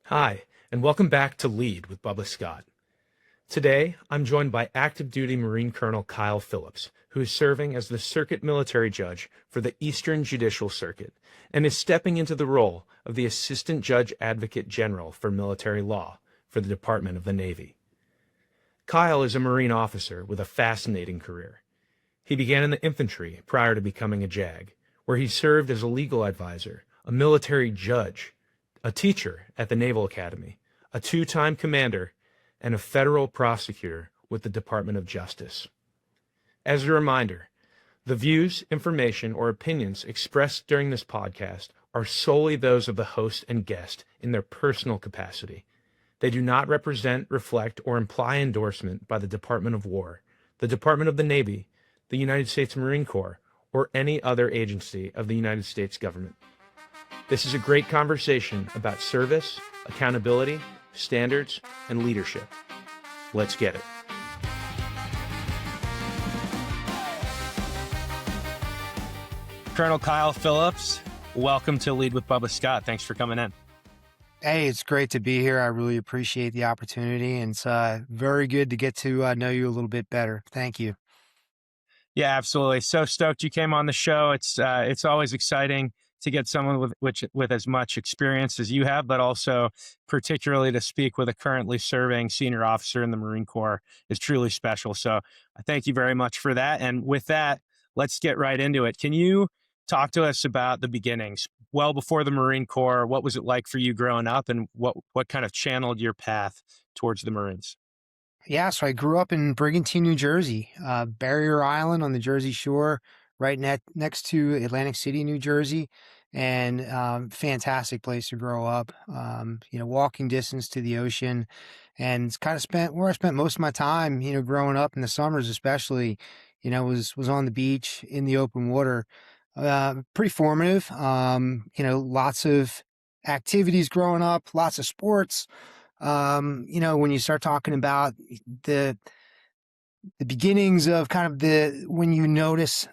Hi, and welcome back to Lead with Bubba Scott. Today, I'm joined by active duty Marine Colonel Kyle Phillips, who is serving as the Circuit Military Judge for the Eastern Judicial Circuit and is stepping into the role of the Assistant Judge Advocate General for Military Law for the Department of the Navy. Kyle is a Marine officer with a fascinating career. He began in the infantry prior to becoming a JAG, where he served as a legal advisor, a military judge, a teacher at the Naval Academy, a two-time commander, and a federal prosecutor with the Department of Justice. As a reminder, the views, information, or opinions expressed during this podcast are solely those of the host and guest in their personal capacity. They do not represent, reflect, or imply endorsement by the Department of War, the Department of the Navy, the United States Marine Corps, or any other agency of the United States government. This is a great conversation about service, accountability, standards, and leadership. Let's get it. Colonel Kyle Phillips, welcome to Lead with Bubba Scott. Thanks for coming in. Hey, it's great to be here. I really appreciate the opportunity, and it's very good to get to know you a little bit better. Thank you. Yeah, absolutely. So stoked you came on the show. It's always exciting to get someone with as much experience as you have, but also particularly to speak with a currently serving senior officer in the Marine Corps is truly special. So I thank you very much for that. And with that, let's get right into it. Can you talk to us about the beginnings? Well, before the Marine Corps, what was it like for you growing up, and what kind of channeled your path towards the Marines? Yeah, so I grew up in Brigantine, New Jersey, Barrier Island on the Jersey Shore, right next to Atlantic City, New Jersey, and fantastic place to grow up. Walking distance to the ocean, and it's kind of where I spent most of my time. Growing up in the summers, especially, was on the beach in the open water. Pretty formative. Lots of activities growing up, lots of sports. When you start talking about the beginnings of when you notice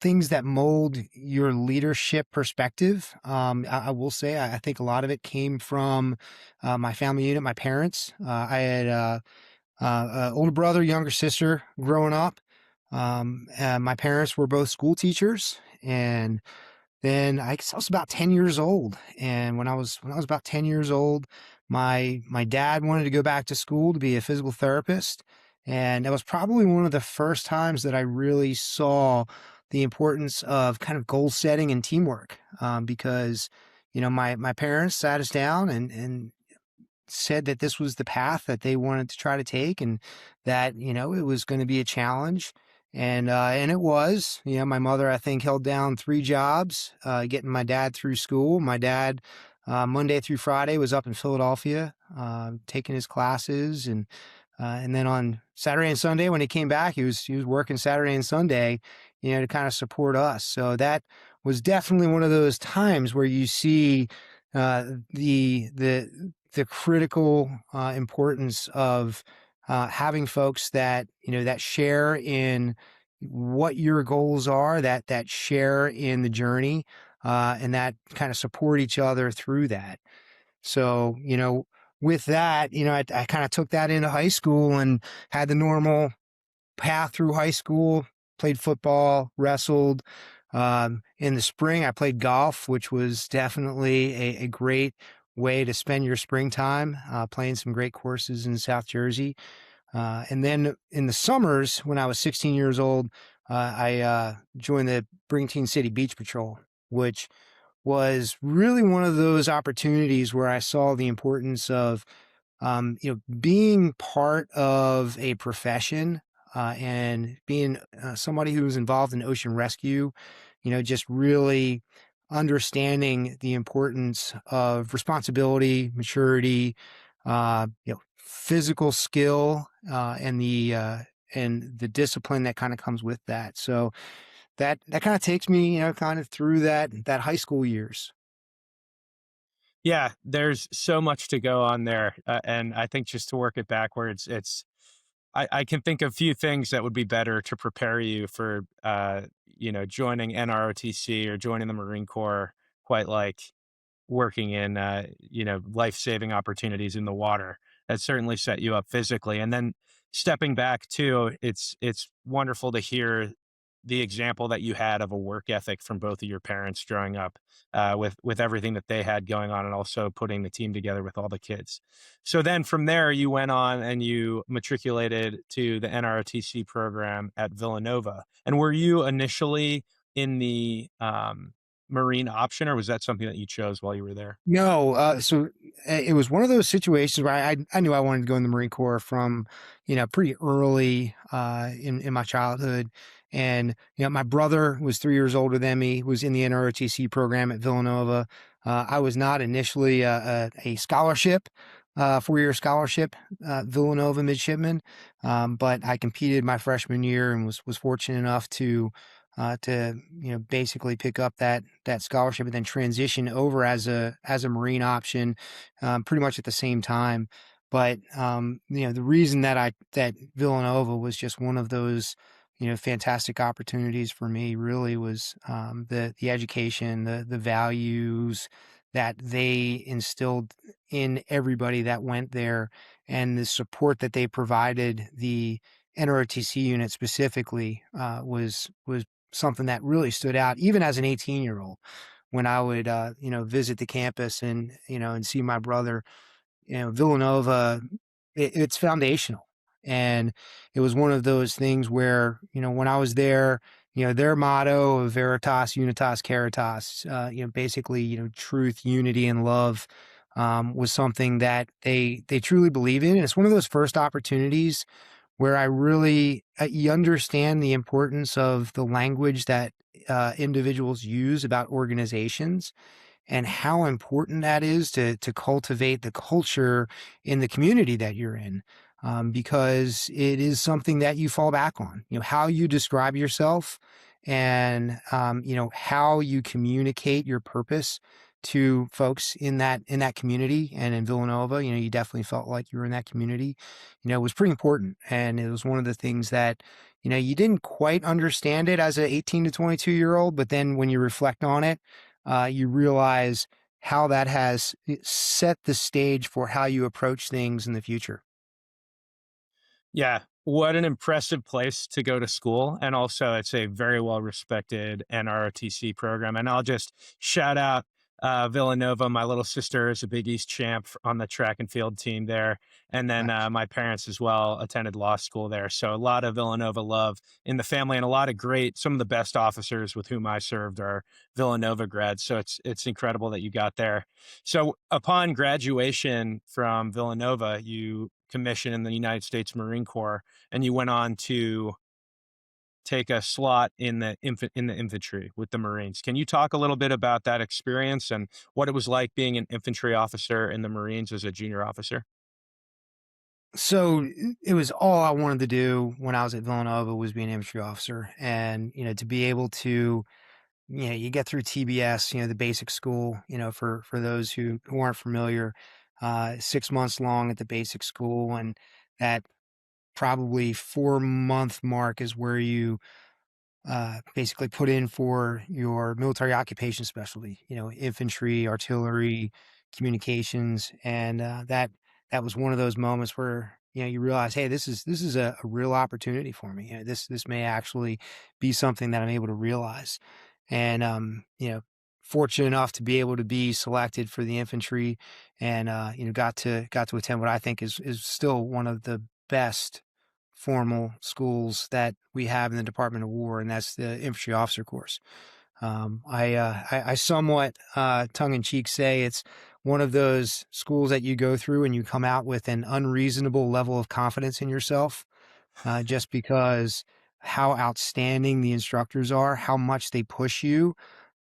things that mold your leadership perspective, I will say I think a lot of it came from my family unit, my parents. I had an older brother, younger sister growing up. And my parents were both school teachers, and then I guess I was about 10 years old. And when I was about 10 years old, my dad wanted to go back to school to be a physical therapist. And that was probably one of the first times that I really saw the importance of kind of goal setting and teamwork. Because, my parents sat us down and said that this was the path that they wanted to try to take, and that, it was going to be a challenge. And it was. My mother, I think, held down 3 jobs, getting my dad through school. My dad, Monday through Friday, was up in Philadelphia, taking his classes, and then on Saturday and Sunday, when he came back, he was working Saturday and Sunday, to kind of support us. So that was definitely one of those times where you see the critical importance of having folks that that share in what your goals are, that share in the journey, and that kind of support each other through that. So with that, I kind of took that into high school and had the normal path through high school. Played football, wrestled. In the spring, I played golf, which was definitely a great way to spend your springtime, playing some great courses in South Jersey. And then in the summers, when I was 16 years old, I joined the Brigantine City Beach Patrol, which was really one of those opportunities where I saw the importance of, being part of a profession, and being somebody who was involved in ocean rescue, just really understanding the importance of responsibility, maturity, physical skill, and the discipline that kind of comes with that. So that kind of takes me, kind of through that high school years. Yeah, there's so much to go on there. And I think just to work it backwards, I can think of few things that would be better to prepare you for, joining NROTC or joining the Marine Corps, quite like working in, life-saving opportunities in the water. That certainly set you up physically. And then stepping back too, it's wonderful to hear the example that you had of a work ethic from both of your parents growing up, with everything that they had going on, and also putting the team together with all the kids. So then from there, you went on and you matriculated to the NROTC program at Villanova. And were you initially in the Marine option, or was that something that you chose while you were there? No, it was one of those situations where I knew I wanted to go in the Marine Corps from, pretty early in my childhood. And, my brother was 3 years older than me, was in the NROTC program at Villanova. I was not initially a scholarship, 4-year scholarship, Villanova midshipman. But I competed my freshman year and was fortunate enough to basically pick up that scholarship and then transition over as a Marine option, pretty much at the same time. But the reason that Villanova was just one of those fantastic opportunities for me really was the education, the values that they instilled in everybody that went there, and the support that they provided the NROTC unit specifically was something that really stood out, even as an 18-year-old, when I would, visit the campus and see my brother. Villanova, it's foundational. And it was one of those things where, when I was there, their motto of Veritas, Unitas, Caritas, basically, truth, unity, and love, was something that they truly believe in. And it's one of those first opportunities where I really you understand the importance of the language that individuals use about organizations and how important that is to cultivate the culture in the community that you're in, because it is something that you fall back on. How you describe yourself, and how you communicate your purpose to folks in that community. And in Villanova, you definitely felt like you were in that community. It was pretty important, and it was one of the things that you didn't quite understand it as an 18 to 22-year-old, but then when you reflect on it, you realize how that has set the stage for how you approach things in the future. Yeah, what an impressive place to go to school, and also it's a very well respected NROTC program. And I'll just shout out Villanova. My little sister is a Big East champ on the track and field team there, and then Nice. my parents as well attended law school there. So a lot of Villanova love in the family, and a lot of great. Some of the best officers with whom I served are Villanova grads. So it's incredible that you got there. So upon graduation from Villanova, you commissioned in the United States Marine Corps, and you went on to take a slot in the infantry with the Marines. Can you talk a little bit about that experience and what it was like being an infantry officer in the Marines as a junior officer? So it was all I wanted to do when I was at Villanova was be an infantry officer. And, to be able to, you get through TBS, the basic school, for those who aren't familiar, 6 months long at the basic school. And that probably 4-month mark is where you basically put in for your military occupation specialty, infantry, artillery, communications. And that was one of those moments where, you realize, hey, this is a real opportunity for me. This may actually be something that I'm able to realize. And, fortunate enough to be able to be selected for the infantry, and, got to attend what I think is still one of the best formal schools that we have in the Department of War, and that's the infantry officer course. I somewhat tongue in cheek say it's one of those schools that you go through and you come out with an unreasonable level of confidence in yourself, just because how outstanding the instructors are, how much they push you.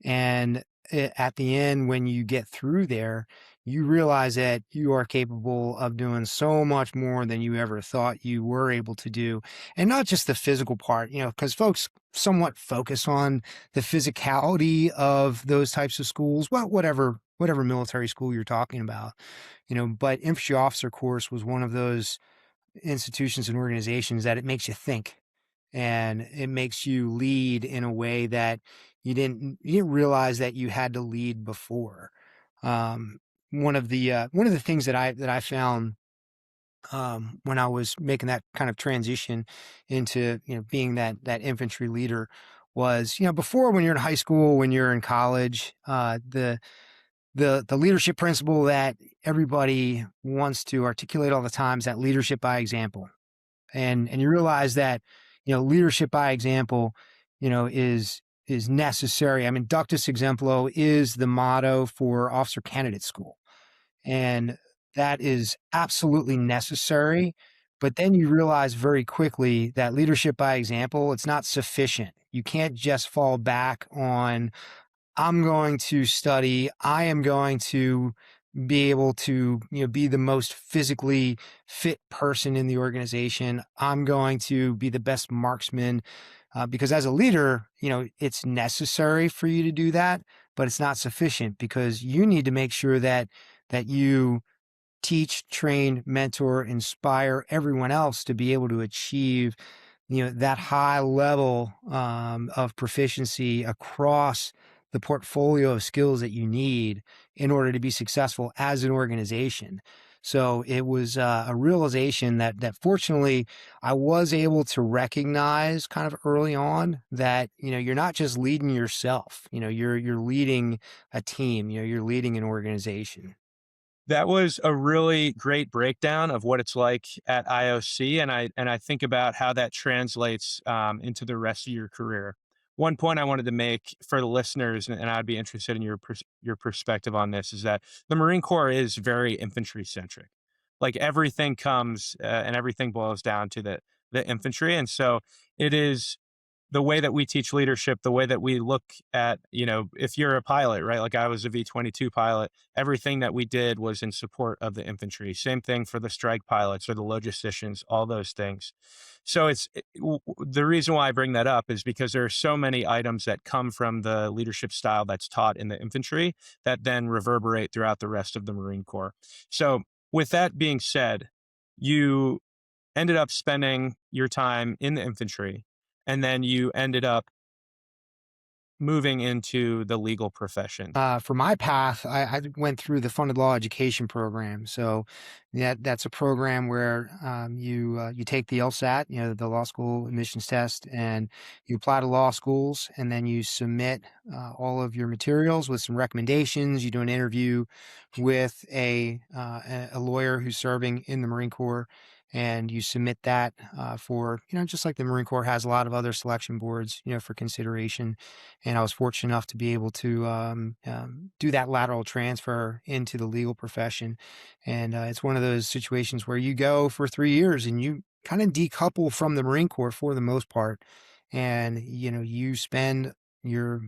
And at the end, when you get through there, you realize that you are capable of doing so much more than you ever thought you were able to do. And not just the physical part, because folks somewhat focus on the physicality of those types of schools. Well, whatever military school you're talking about, but infantry officer course was one of those institutions and organizations that it makes you think, and it makes you lead in a way that you didn't realize that you had to lead before. Um, one of the things that I found when I was making that kind of transition into being that infantry leader was before, when you're in high school, when you're in college, the leadership principle that everybody wants to articulate all the time is that leadership by example. And you realize that leadership by example is necessary. I mean, ductus exemplo is the motto for officer candidate school, and that is absolutely necessary. But then you realize very quickly that leadership by example, it's not sufficient. You can't just fall back on, I'm going to study, I am going to be able to be the most physically fit person in the organization, I'm going to be the best marksman. Because as a leader, it's necessary for you to do that, but it's not sufficient, because you need to make sure that you teach, train, mentor, inspire everyone else to be able to achieve, that high level of proficiency across the portfolio of skills that you need in order to be successful as an organization. So it was a realization that fortunately I was able to recognize kind of early on, that you're not just leading yourself, you're leading a team, you're leading an organization. That was a really great breakdown of what it's like at IOC, and I think about how that translates into the rest of your career. One point I wanted to make for the listeners, and I'd be interested in your perspective on this, is that the Marine Corps is very infantry centric. Like everything comes and everything boils down to the infantry, and so it is the way that we teach leadership, the way that we look at, if you're a pilot, right? Like I was a V-22 pilot, everything that we did was in support of the infantry. Same thing for the strike pilots or the logisticians, all those things. So the reason why I bring that up is because there are so many items that come from the leadership style that's taught in the infantry that then reverberate throughout the rest of the Marine Corps. So with that being said, you ended up spending your time in the infantry, and then you ended up moving into the legal profession. For my path, I went through the funded law education program. So that's a program where you take the LSAT, the law school admissions test, and you apply to law schools, and then you submit all of your materials with some recommendations. You do an interview with a lawyer who's serving in the Marine Corps, and you submit that for just like the Marine Corps has a lot of other selection boards, for consideration. And I was fortunate enough to be able to do that lateral transfer into the legal profession. And it's one of those situations where you go for 3 years and you kind of decouple from the Marine Corps for the most part, and you spend your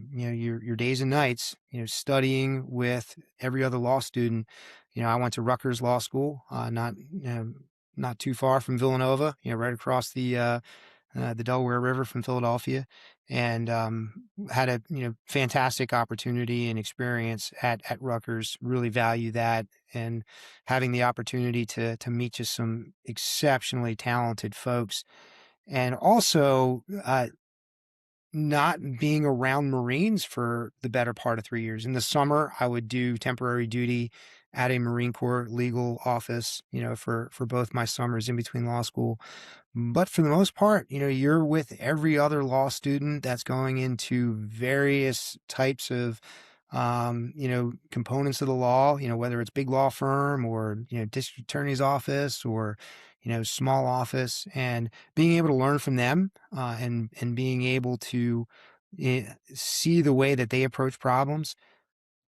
days and nights studying with every other law student. I went to Rutgers Law School, not too far from Villanova, right across the Delaware River from Philadelphia, and had a fantastic opportunity and experience at Rutgers. Really value that, and having the opportunity to meet just some exceptionally talented folks, and also not being around Marines for the better part of 3 years. In the summer, I would do temporary duty at a Marine Corps legal office, for both my summers in between law school. But for the most part, you're with every other law student that's going into various types of, components of the law, whether it's big law firm or, district attorney's office or, small office, and being able to learn from them, and being able to see the way that they approach problems,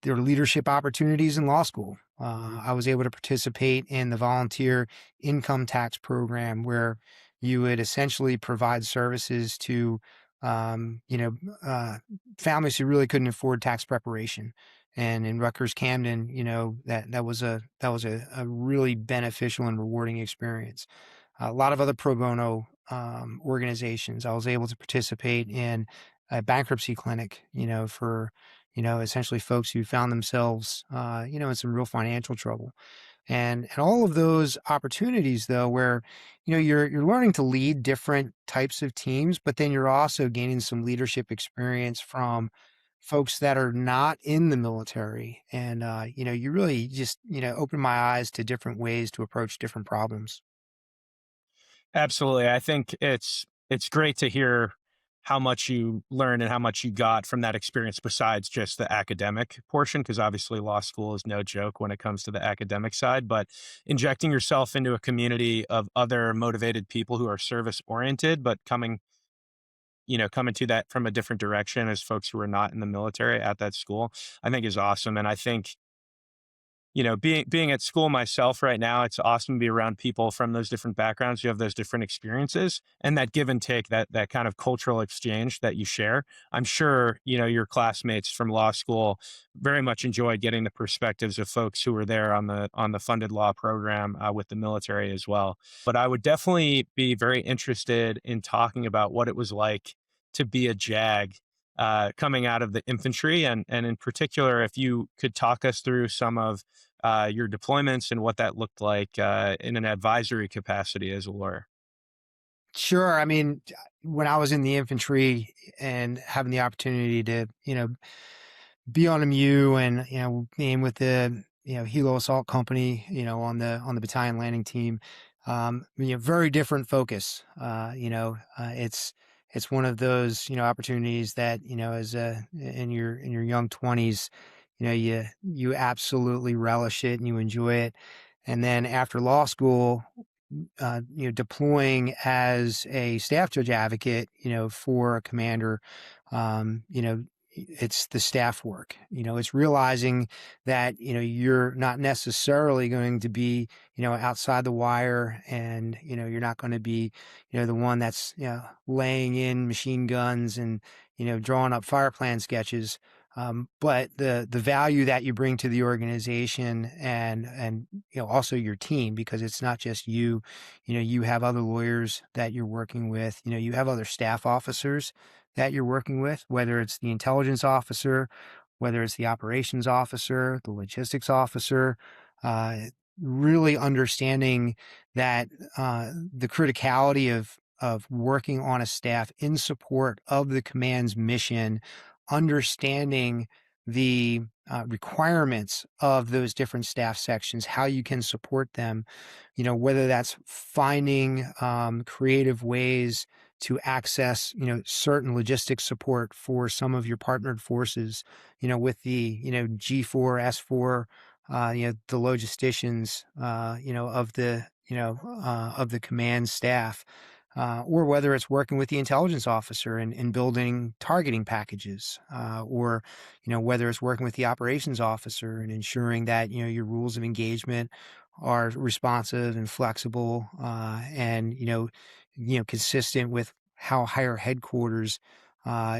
their leadership opportunities in law school. I was able to participate in the volunteer income tax program, where you would essentially provide services to, um, you know, families who really couldn't afford tax preparation. And in Rutgers Camden, that was a really beneficial and rewarding experience. A lot of other pro bono organizations. I was able to participate in a bankruptcy clinic, for essentially folks who found themselves, in some real financial trouble. And all of those opportunities, though, where you're learning to lead different types of teams, but then you're also gaining some leadership experience folks that are not in the military. And, you really just, open my eyes to different ways to approach different problems. Absolutely. I think it's great to hear how much you learned and how much you got from that experience besides just the academic portion, because obviously law school is no joke when it comes to the academic side, but injecting yourself into a community of other motivated people who are service oriented, but coming to that from a different direction as folks who are not in the military at that school, I think is awesome. And I think being at school myself right now, it's awesome to be around people from those different backgrounds. You have those different experiences and that give and take, that kind of cultural exchange that you share. I'm sure, your classmates from law school very much enjoyed getting the perspectives of folks who were there on the funded law program with the military as well. But I would definitely be very interested in talking about what it was like to be a JAG coming out of the infantry, and in particular, if you could talk us through some of your deployments and what that looked like in an advisory capacity as a lawyer. Sure. I mean, when I was in the infantry and having the opportunity to, be on a MU and, being with the, Helo Assault Company, on the battalion landing team, very different focus. It's one of those, opportunities that, as in your young 20s, you absolutely relish it and you enjoy it. And then after law school, deploying as a staff judge advocate, for a commander, it's the staff work. It's realizing that, you're not necessarily going to be, outside the wire and, you're not going to be, the one that's, laying in machine guns and, drawing up fire plan sketches. But the value that you bring to the organization and also your team, because it's not just you, you have other lawyers that you're working with, you have other staff officers that you're working with, whether it's the intelligence officer, whether it's the operations officer, the logistics officer, uh, really understanding that the criticality of working on a staff in support of the command's mission, understanding the requirements of those different staff sections, how you can support them, whether that's finding creative ways to access, certain logistics support for some of your partnered forces, with the, G4, S4, the logisticians, of the command staff, or whether it's working with the intelligence officer and building targeting packages, or, whether it's working with the operations officer and ensuring that, your rules of engagement are responsive and flexible, and, consistent with how higher headquarters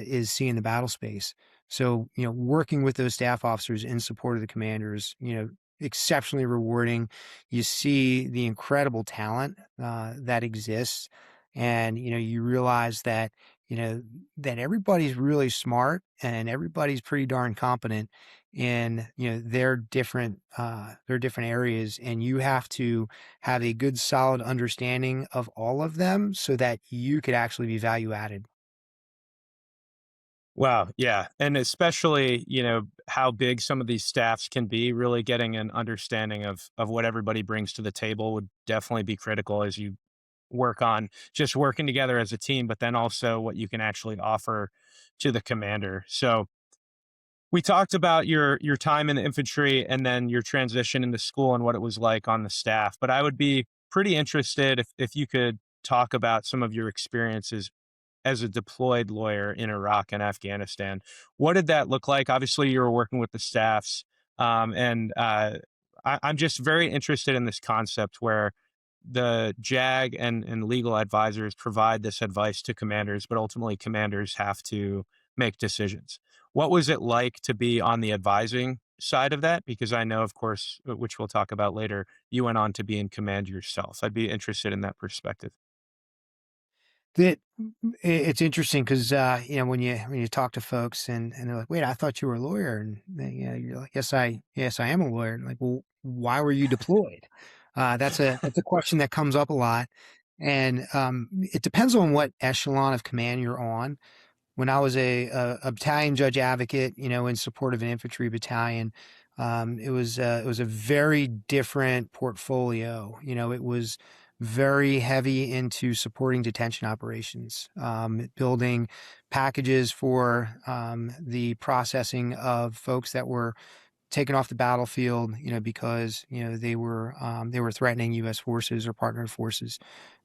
is seeing the battle space. So, working with those staff officers in support of the commanders, exceptionally rewarding. You see the incredible talent that exists, and you realize that that everybody's really smart and everybody's pretty darn competent in their different areas, and you have to have a good solid understanding of all of them so that you could actually be value added. Wow, yeah, and especially, how big some of these staffs can be, really getting an understanding of what everybody brings to the table would definitely be critical as you work on just working together as a team, but then also what you can actually offer to the commander. So, we talked about your time in the infantry and then your transition into school and what it was like on the staff, but I would be pretty interested if you could talk about some of your experiences as a deployed lawyer in Iraq and Afghanistan. What did that look like? Obviously, you were working with the staffs, and I'm just very interested in this concept where the JAG and legal advisors provide this advice to commanders, but ultimately commanders have to make decisions. What was it like to be on the advising side of that? Because I know, of course, which we'll talk about later, you went on to be in command yourself. I'd be interested in that perspective. That it's interesting because when you talk to folks and they're like, "Wait, I thought you were a lawyer," and you're like, "Yes, I am a lawyer." And like, well, why were you deployed? That's a question that comes up a lot, and it depends on what echelon of command you're on. when I was a battalion judge advocate, in support of an infantry battalion, it was a very different portfolio. It was very heavy into supporting detention operations, building packages for the processing of folks that were taken off the battlefield, because they were threatening U.S. forces or partner forces,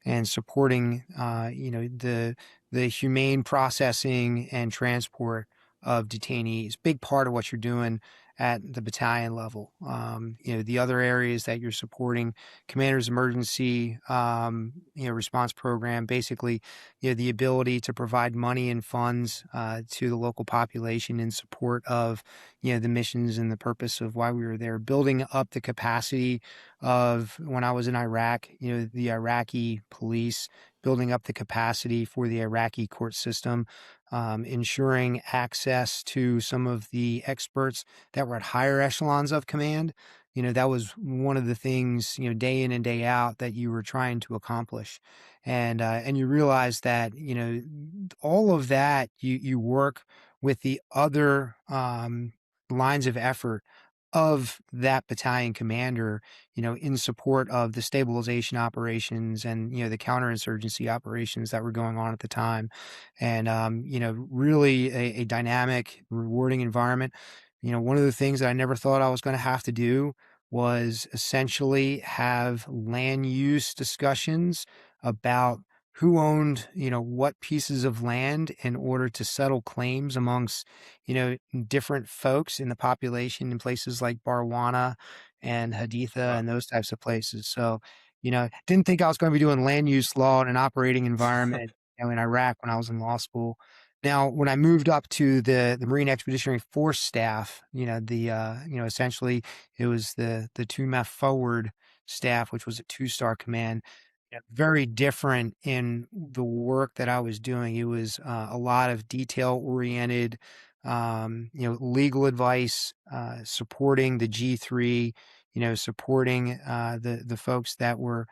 and supporting the humane processing and transport of detainees. Big part of what you're doing at the battalion level. The other areas that you're supporting, commander's emergency response program, basically, the ability to provide money and funds to the local population in support of the missions and the purpose of why we were there, building up the capacity of, when I was in Iraq, the Iraqi police, building up the capacity for the Iraqi court system, ensuring access to some of the experts that were at higher echelons of command. That was one of the things, day in and day out, that you were trying to accomplish. And you realize that, all of that, you work with the other lines of effort of that battalion commander, in support of the stabilization operations and, the counterinsurgency operations that were going on at the time. And, really a dynamic, rewarding environment. One of the things that I never thought I was going to have to do was essentially have land use discussions about who owned, what pieces of land, in order to settle claims amongst, different folks in the population in places like Barwana and Haditha Wow. and those types of places. So, didn't think I was going to be doing land use law in an operating environment, in Iraq when I was in law school. Now, when I moved up to the Marine Expeditionary Force staff, essentially it was the 2MEF forward staff, which was a 2-star command. Very different in the work that I was doing. It was a lot of detail oriented, legal advice, supporting the G3, supporting the folks that were,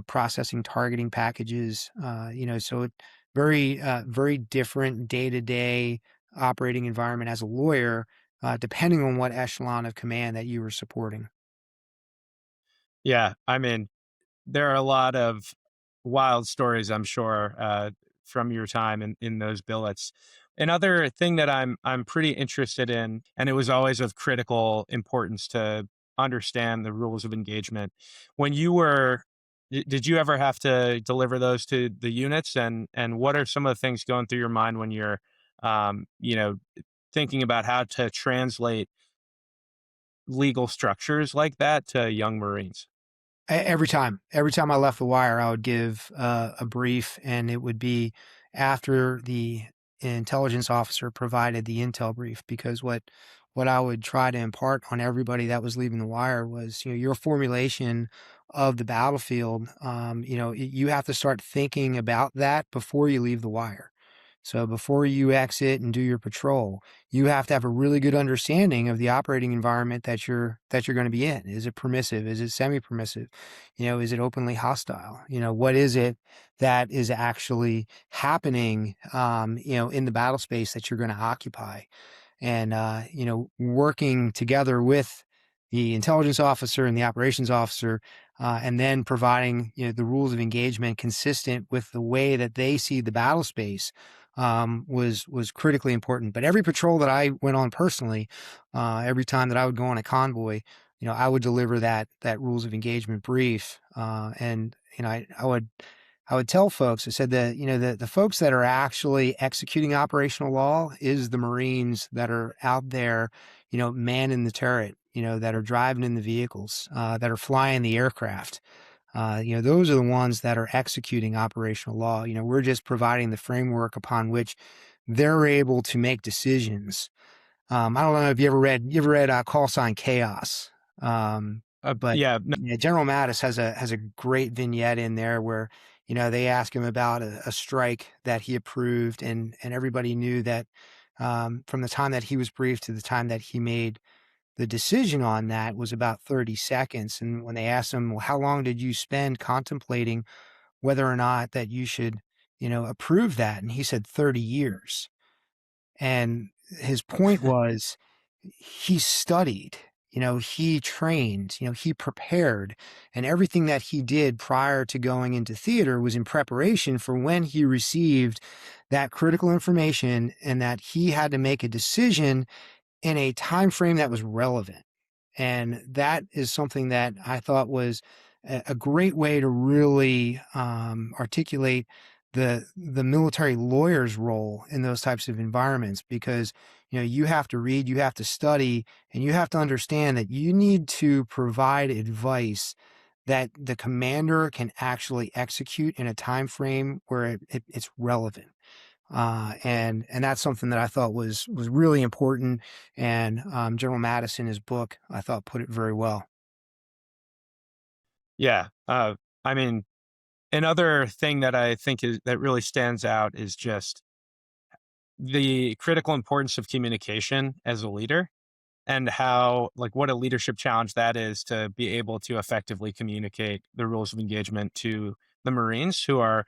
processing targeting packages. So it very different day to day operating environment as a lawyer, depending on what echelon of command that you were supporting. Yeah, I mean, there are a lot of wild stories, I'm sure, from your time in those billets. Another thing that I'm pretty interested in, and it was always of critical importance to understand the rules of engagement. When you were, did you ever have to deliver those to the units? And what are some of the things going through your mind when you're, um, you know, thinking about how to translate legal structures like that to young Marines? Every time I left the wire, I would give a brief, and it would be after the intelligence officer provided the intel brief, because what I would try to impart on everybody that was leaving the wire was, your formulation of the battlefield. You have to start thinking about that before you leave the wire. So before you exit and do your patrol, you have to have a really good understanding of the operating environment that you're going to be in. Is it permissive? Is it semi-permissive? Is it openly hostile? What is it that is actually happening, in the battle space that you're going to occupy? And, working together with the intelligence officer and the operations officer, and then providing, the rules of engagement consistent with the way that they see the battle space, was critically important. But every patrol that I went on personally, every time that I would go on a convoy, I would deliver that rules of engagement brief, and I would tell folks. I said that, the folks that are actually executing operational law is the Marines that are out there, manning the turret, that are driving in the vehicles, that are flying the aircraft. Those are the ones that are executing operational law. We're just providing the framework upon which they're able to make decisions. I don't know if you ever read Call Sign Chaos. But Yeah, yeah, General Mattis has a great vignette in there where, they ask him about a strike that he approved, and everybody knew that, from the time that he was briefed to the time that he made the decision on that was about 30 seconds. And when they asked him, well, how long did you spend contemplating whether or not that you should, approve that? And he said 30 years. And his point was he studied, he trained, he prepared, and everything that he did prior to going into theater was in preparation for when he received that critical information and that he had to make a decision in a time frame that was relevant. And that is something that I thought was a great way to really articulate the military lawyer's role in those types of environments, because you have to read, you have to study, and you have to understand that you need to provide advice that the commander can actually execute in a time frame where it's relevant. And that's something that I thought was really important. And General Madison, his book, I thought put it very well. Yeah. I mean, another thing that I think that really stands out is just the critical importance of communication as a leader, and how, like, what a leadership challenge that is to be able to effectively communicate the rules of engagement to the Marines who are,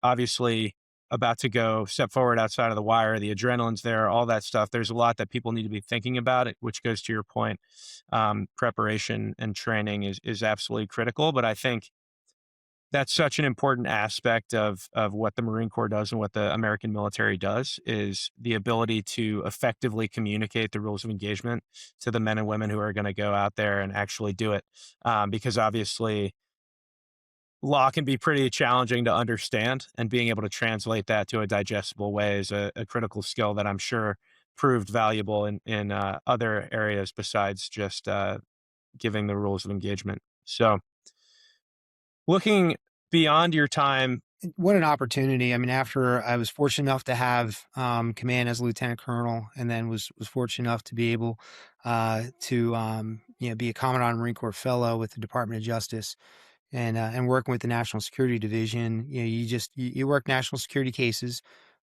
obviously about to go step forward outside of the wire. The adrenaline's there, all that stuff. There's a lot that people need to be thinking about it, which goes to your point. Preparation and training is absolutely critical. But I think that's such an important aspect of what the Marine Corps does and what the American military does, is the ability to effectively communicate the rules of engagement to the men and women who are going to go out there and actually do it. Because obviously, law can be pretty challenging to understand, and being able to translate that to a digestible way is a critical skill that I'm sure proved valuable in other areas besides just giving the rules of engagement. So, looking beyond your time. What an opportunity. I mean, after I was fortunate enough to have command as a lieutenant colonel, and then was fortunate enough to be able to be a Commandant Marine Corps Fellow with the Department of Justice, and working with the National Security Division. You work national security cases,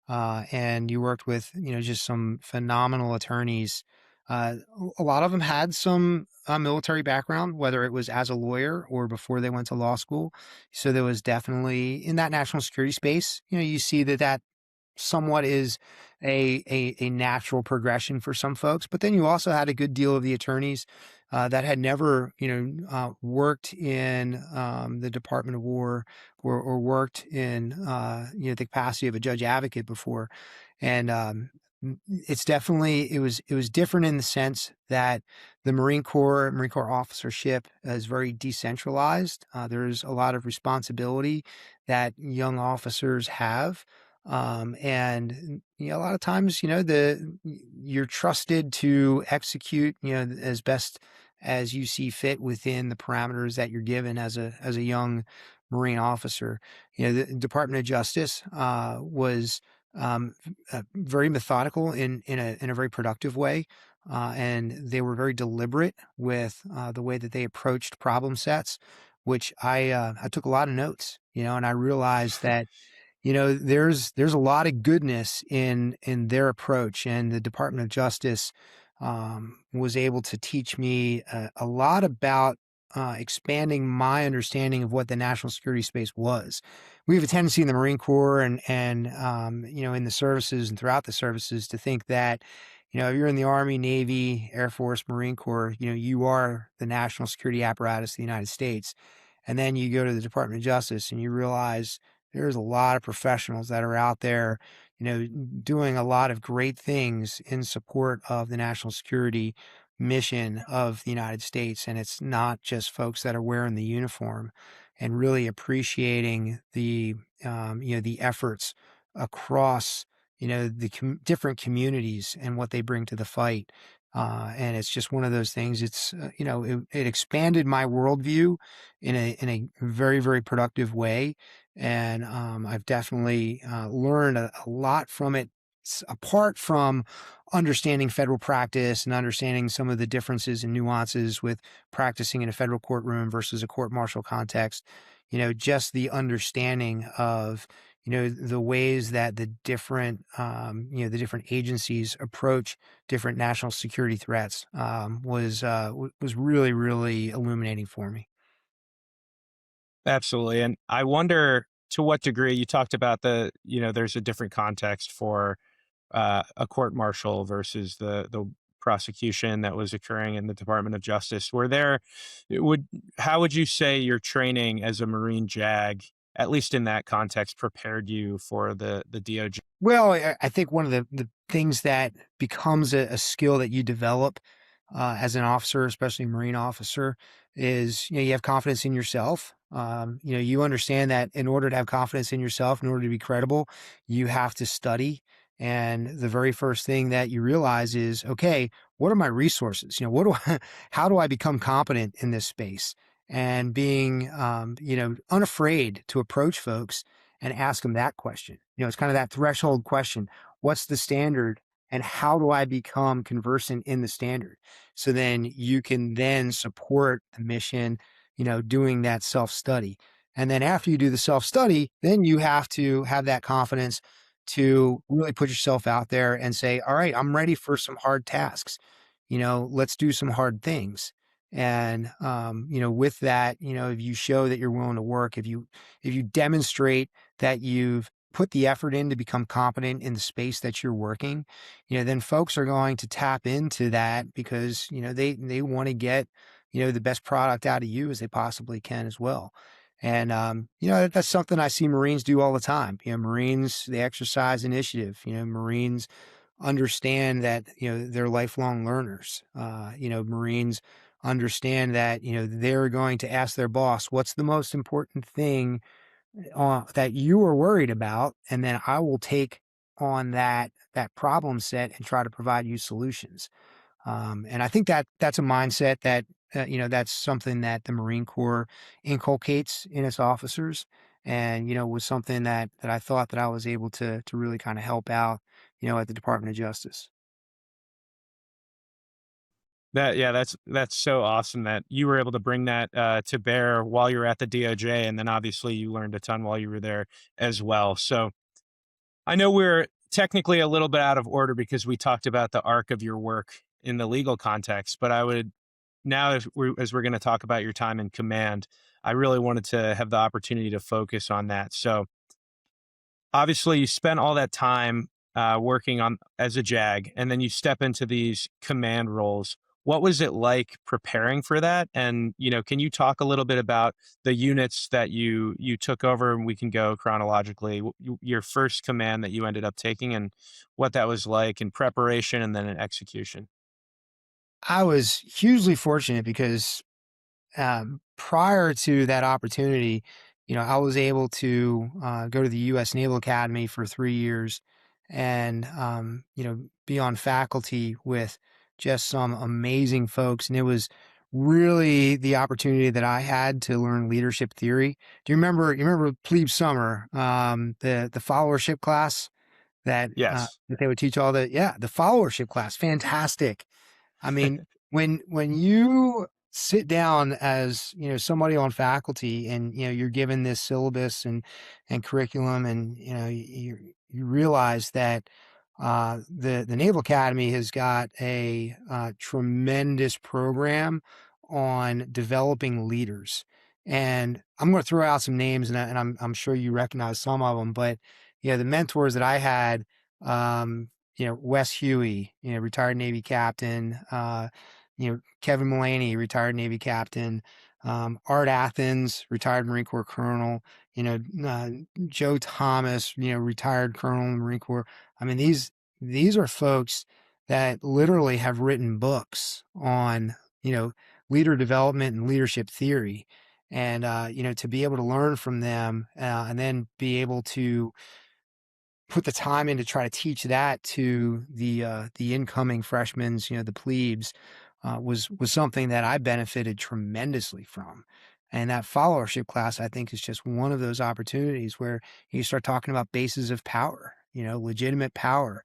and you worked with just some phenomenal attorneys. A lot of them had some military background, whether it was as a lawyer or before they went to law school. So there was definitely, in that national security space, you see that somewhat is a natural progression for some folks. But then you also had a good deal of the attorneys that had never, worked in the Department of War, or worked in, the capacity of a judge advocate before. And it's definitely, it was different in the sense that the Marine Corps officership is very decentralized. There's a lot of responsibility that young officers have. And a lot of times, you're trusted to execute, as best as you see fit within the parameters that you're given as a young Marine officer. The Department of Justice was very methodical in a very productive way. And they were very deliberate with the way that they approached problem sets, which I took a lot of notes, and I realized that there's a lot of goodness in their approach, and the Department of Justice was able to teach me a lot about expanding my understanding of what the national security space was. We have a tendency in the Marine Corps and in the services and throughout the services to think that if you're in the Army, Navy, Air Force, Marine Corps, you are the national security apparatus of the United States. And then you go to the Department of Justice and you realize there's a lot of professionals that are out there, doing a lot of great things in support of the national security mission of the United States. And it's not just folks that are wearing the uniform, and really appreciating the efforts across, the different communities and what they bring to the fight. And it's just one of those things. It's, it expanded my worldview in a very, very productive way. And I've definitely learned a lot from it, apart from understanding federal practice and understanding some of the differences and nuances with practicing in a federal courtroom versus a court-martial context. Just the understanding of the ways that the different agencies approach different national security threats was really, really illuminating for me. Absolutely. And I wonder to what degree you talked about there's a different context for a court martial versus the prosecution that was occurring in the Department of Justice. Would how would you say your training as a Marine JAG, at least in that context, prepared you for the DOJ? Well, I think one of the things that becomes a skill that you develop as an officer, especially a Marine officer, is you have confidence in yourself. You understand that in order to have confidence in yourself, in order to be credible, you have to study. And the very first thing that you realize is, okay, what are my resources? What do how do I become competent in this space? And being, unafraid to approach folks and ask them that question. It's kind of that threshold question. What's the standard and how do I become conversant in the standard? So then you can then support the mission, doing that self-study. And then after you do the self-study, then you have to have that confidence to really put yourself out there and say, all right, I'm ready for some hard tasks. Let's do some hard things. And, with that, if you show that you're willing to work, if you demonstrate that you've put the effort in to become competent in the space that you're working, then folks are going to tap into that because, they want to get, the best product out of you as they possibly can as well. And, that's something I see Marines do all the time. Marines, they exercise initiative. Marines understand that, they're lifelong learners. Marines understand that, they're going to ask their boss, what's the most important thing that you are worried about? And then I will take on that problem set and try to provide you solutions. And I think that that's a mindset that, that's something that the Marine Corps inculcates in its officers. And, was something that I thought that I was able to really kind of help out, at the Department of Justice. That's so awesome that you were able to bring that to bear while you were at the DOJ, and then obviously you learned a ton while you were there as well. So I know we're technically a little bit out of order because we talked about the arc of your work in the legal context, but I would now, as we're going to talk about your time in command, I really wanted to have the opportunity to focus on that. So obviously you spent all that time working on as a JAG, and then you step into these command roles. What was it like preparing for that? And, can you talk a little bit about the units that you took over, and we can go chronologically, your first command that you ended up taking and what that was like in preparation and then in execution? I was hugely fortunate because prior to that opportunity, I was able to go to the U.S. Naval Academy for 3 years and, be on faculty with just some amazing folks. And it was really the opportunity that I had to learn leadership theory. Do you remember Plebe Summer, the followership class Yes. that they would teach the followership class, fantastic. I mean, when you sit down as, somebody on faculty and, you're given this syllabus and curriculum and, you realize that the Naval Academy has got a tremendous program on developing leaders. And I'm going to throw out some names and I'm sure you recognize some of them, but the mentors that I had, Wes Huey, retired Navy captain, Kevin Mullaney, retired Navy captain, Art Athens, retired Marine Corps colonel, uh, Joe Thomas, retired colonel in the Marine Corps. I mean, these are folks that literally have written books on, leader development and leadership theory. And, to be able to learn from them and then be able to put the time in to try to teach that to the incoming freshmen, the plebes, was something that I benefited tremendously from. And that followership class, I think, is just one of those opportunities where you start talking about bases of power, legitimate power,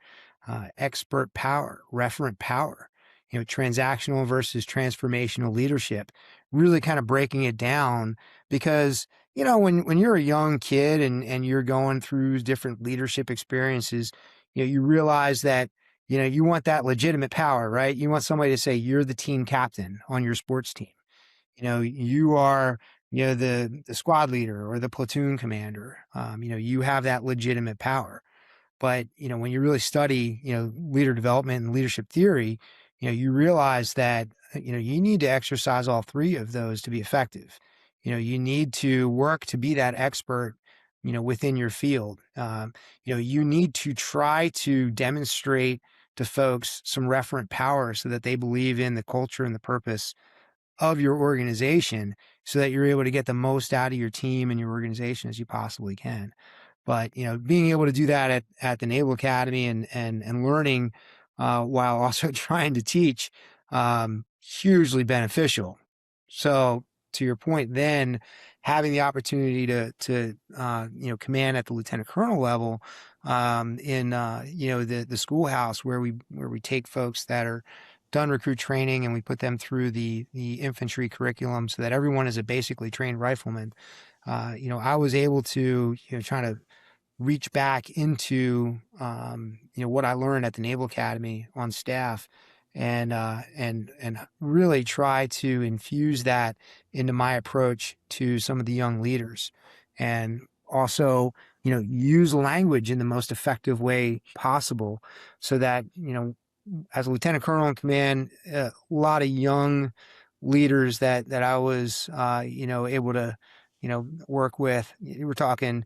expert power, referent power, transactional versus transformational leadership, really kind of breaking it down because when you're a young kid and you're going through different leadership experiences, you realize that, you want that legitimate power, right? You want somebody to say you're the team captain on your sports team. You are, the squad leader or the platoon commander. You have that legitimate power. But, when you really study, leader development and leadership theory, you realize that, you need to exercise all three of those to be effective. You need to work to be that expert, within your field. You need to try to demonstrate to folks some referent power so that they believe in the culture and the purpose of your organization so that you're able to get the most out of your team and your organization as you possibly can. But, being able to do that at the Naval Academy and learning while also trying to teach, hugely beneficial. So to your point, then having the opportunity to command at the lieutenant colonel level in the schoolhouse where we take folks that are done recruit training and we put them through the infantry curriculum so that everyone is a basically trained rifleman. I was able to try to reach back into what I learned at the Naval Academy on staff and really try to infuse that into my approach to some of the young leaders, and also use language in the most effective way possible so that as a lieutenant colonel in command, a lot of young leaders that I was able to work with. We're talking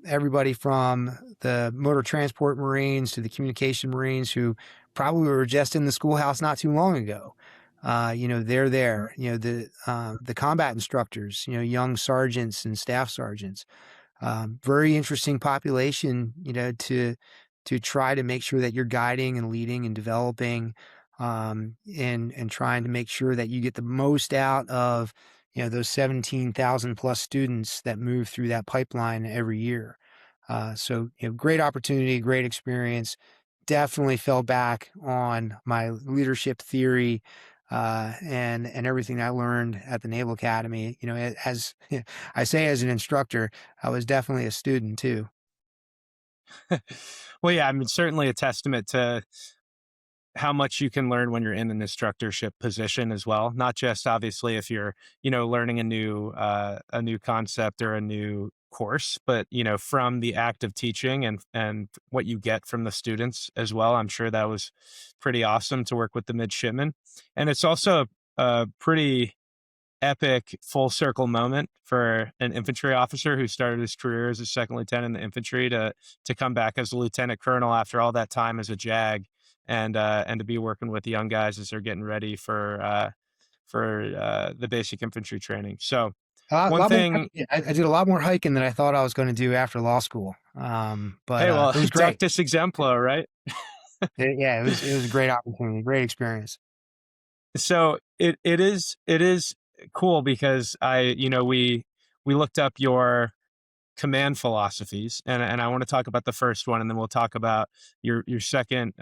everybody from the motor transport Marines to the communication Marines who probably were just in the schoolhouse not too long ago. They're there. The combat instructors, young sergeants and staff sergeants. Very interesting population, to try to make sure that you're guiding and leading and developing, and trying to make sure that you get the most out of those 17,000 plus students that move through that pipeline every year. So great opportunity, great experience. Definitely fell back on my leadership theory and everything I learned at the Naval Academy. As I say, as an instructor, I was definitely a student too. Well, yeah, I mean, certainly a testament to how much you can learn when you're in an instructorship position as well. Not just obviously if you're, learning a new concept or a new course, but from the act of teaching and what you get from the students as well. I'm sure that was pretty awesome to work with the midshipmen, and it's also a pretty epic full circle moment for an infantry officer who started his career as a second lieutenant in the infantry to come back as a lieutenant colonel after all that time as a JAG, and to be working with the young guys as they're getting ready for the basic infantry training. So A one lot more. thing, I did a lot more hiking than I thought I was going to do after law school. But hey, well, it was great. tactus exemplo, right? Yeah, it was a great opportunity, great experience. So it is cool because we looked up your command philosophies, and I want to talk about the first one, and then we'll talk about your second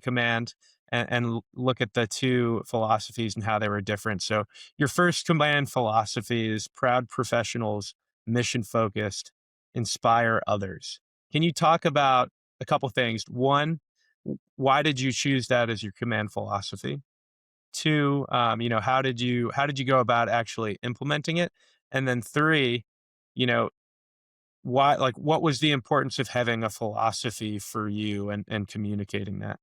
command, and look at the two philosophies and how they were different. So your first command philosophy is proud professionals, mission focused, inspire others. Can you talk about a couple things? One, why did you choose that as your command philosophy? Two, how did you go about actually implementing it? And then three, you know, why, like, what was the importance of having a philosophy for you and communicating that?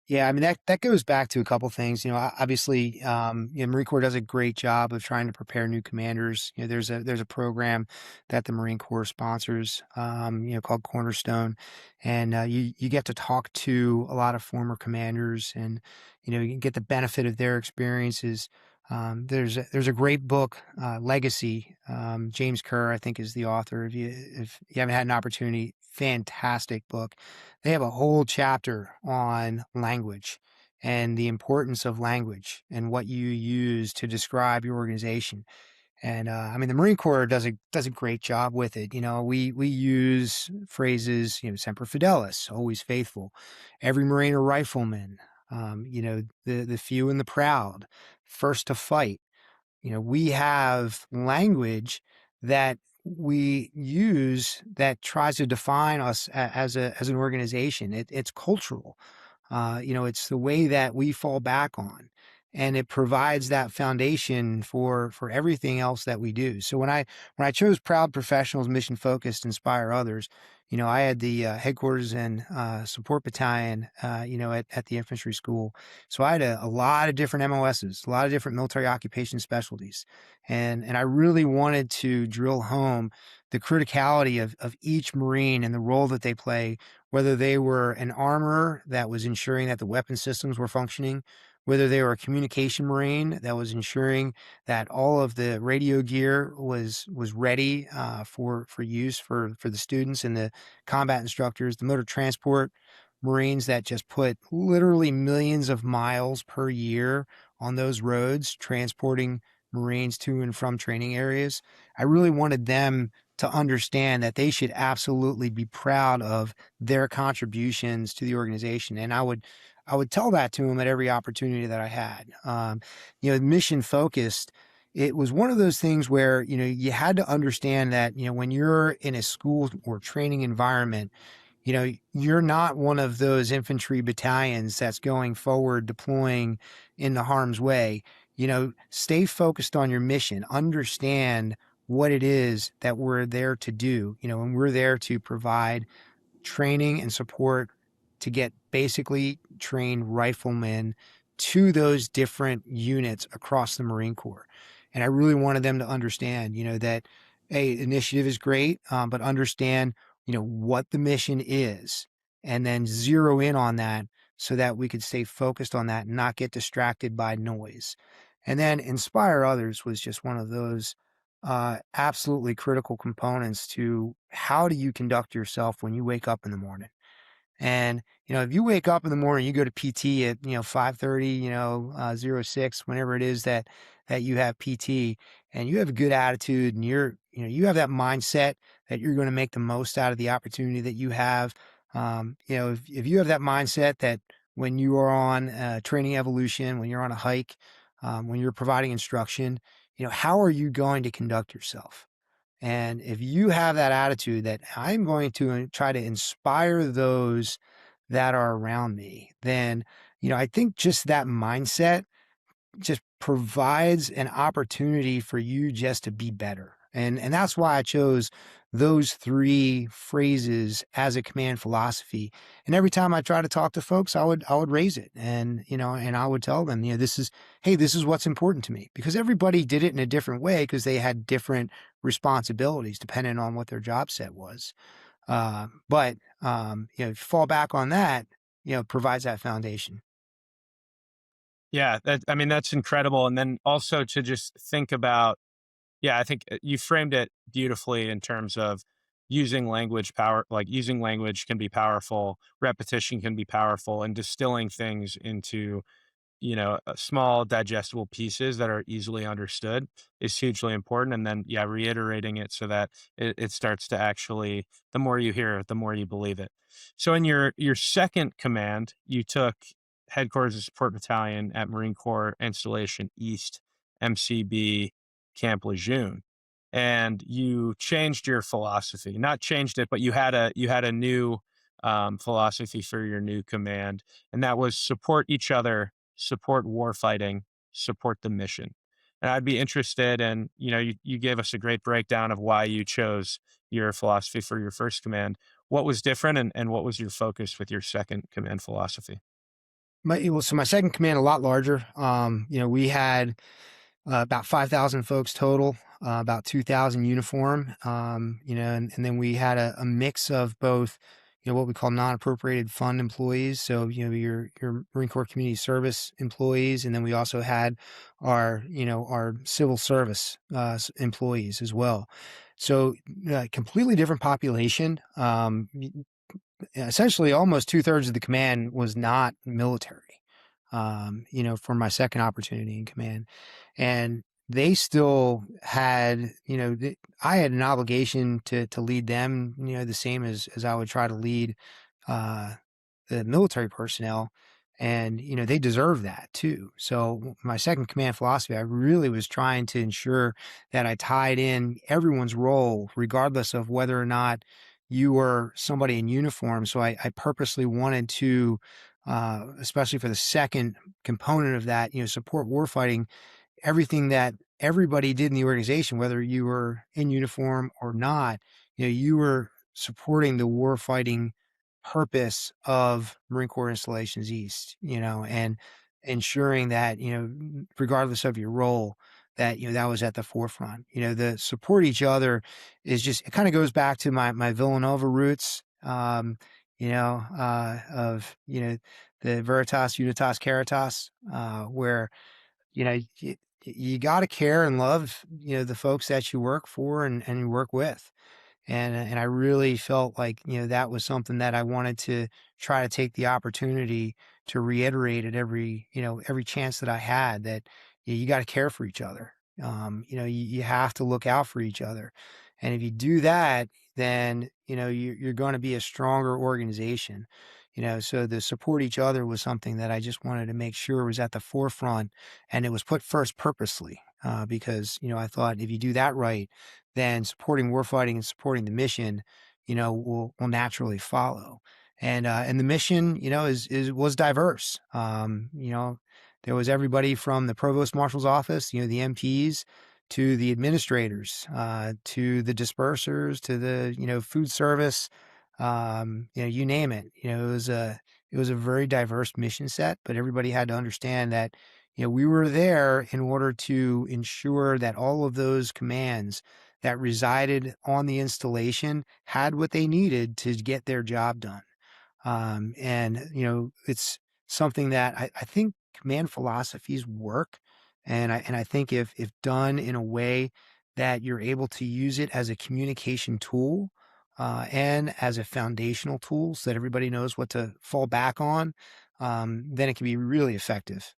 Yeah, I mean that goes back to a couple things. Obviously, Marine Corps does a great job of trying to prepare new commanders. There's a program that the Marine Corps sponsors, called Cornerstone, and you get to talk to a lot of former commanders, and you get the benefit of their experiences. There's a great book, Legacy. James Kerr, I think, is the author. If you haven't had an opportunity, fantastic book. They have a whole chapter on language and the importance of language and what you use to describe your organization. And I mean, the Marine Corps does a great job with it. We use phrases, semper fidelis, always faithful, every Marine a rifleman, the few and the proud, first to fight. We have language that we use that tries to define us as an organization. It's cultural. It's the way that we fall back on. and it provides that foundation for everything else that we do. So when I chose Proud Professionals, Mission Focused, Inspire Others, I had the headquarters and support battalion, at the infantry school. So I had a lot of different MOSs, a lot of different military occupation specialties, and I really wanted to drill home the criticality of each Marine and the role that they play, whether they were an armorer that was ensuring that the weapon systems were functioning, whether they were a communication Marine that was ensuring that all of the radio gear was ready for use for the students and the combat instructors, the motor transport Marines that just put literally millions of miles per year on those roads, transporting Marines to and from training areas. I really wanted them to understand that they should absolutely be proud of their contributions to the organization. And I would tell that to them at every opportunity that I had. Mission focused, it was one of those things where, you had to understand that, when you're in a school or training environment, you're not one of those infantry battalions that's going forward, deploying into harm's way. Stay focused on your mission, understand what it is that we're there to do, and we're there to provide training and support to get basically trained riflemen to those different units across the Marine Corps. And I really wanted them to understand, that initiative is great, but understand, what the mission is, and then zero in on that so that we could stay focused on that and not get distracted by noise. And then inspire others was just one of those absolutely critical components to how do you conduct yourself when you wake up in the morning. And, if you wake up in the morning, you go to PT at, 5:30, 06, whenever it is that you have PT, and you have a good attitude and you have that mindset that you're going to make the most out of the opportunity that you have. If you have that mindset that when you are on training evolution, when you're on a hike, when you're providing instruction, how are you going to conduct yourself? And if you have that attitude that I'm going to try to inspire those that are around me, then, I think just that mindset just provides an opportunity for you just to be better. And that's why I chose those three phrases as a command philosophy. And every time I try to talk to folks, I would raise it, and I would tell them, this is what's important to me, because everybody did it in a different way because they had different responsibilities depending on what their job set was. But if you fall back on that, provides that foundation. Yeah, that's incredible. And then also to just think about, yeah, I think you framed it beautifully in terms of using language power, like using language can be powerful, repetition can be powerful, and distilling things into small digestible pieces that are easily understood is hugely important. And then, yeah, reiterating it so that it starts to actually, the more you hear it, the more you believe it. So in your second command, you took headquarters of support battalion at Marine Corps Installation East, MCB Camp Lejeune. And you changed your philosophy, not changed it, but you had a new philosophy for your new command, and that was support each other, support warfighting, support the mission. And I'd be interested in, you gave us a great breakdown of why you chose your philosophy for your first command. What was different, and what was your focus with your second command philosophy? So my second command, a lot larger. We had about 5,000 folks total, about 2,000 uniform, and then we had a mix of both, what we call non-appropriated fund employees. So, your Marine Corps Community Service employees. And then we also had our civil service employees as well. So completely different population. Essentially almost 2/3 of the command was not military, for my second opportunity in command. And they still had, I had an obligation to lead them, the same as I would try to lead uh, the military personnel. And, they deserve that too. So my second command philosophy, I really was trying to ensure that I tied in everyone's role, regardless of whether or not you were somebody in uniform. So I purposely wanted to especially for the second component of that, support warfighting, everything that everybody did in the organization, whether you were in uniform or not, you were supporting the warfighting purpose of Marine Corps Installations East, and ensuring that, regardless of your role, that, that was at the forefront. The support each other is just, it kind of goes back to my Villanova roots, of, the Veritas, Unitas, Caritas, where, you know, you got to care and love, the folks that you work for and you work with. And I really felt like, that was something that I wanted to try to take the opportunity to reiterate at every chance that I had, that you got to care for each other. You have to look out for each other. And if you do that, then, you're going to be a stronger organization. So the support each other was something that I just wanted to make sure was at the forefront, and it was put first purposely, because, I thought if you do that right, then supporting warfighting and supporting the mission, will naturally follow. And the mission, was diverse. There was everybody from the provost marshal's office, the MPs, to the administrators, to the dispersers, to the food service, you name it. It was a very diverse mission set, but everybody had to understand that we were there in order to ensure that all of those commands that resided on the installation had what they needed to get their job done. And it's something that I think command philosophies work. And I think if done in a way that you're able to use it as a communication tool, and as a foundational tool so that everybody knows what to fall back on, then it can be really effective.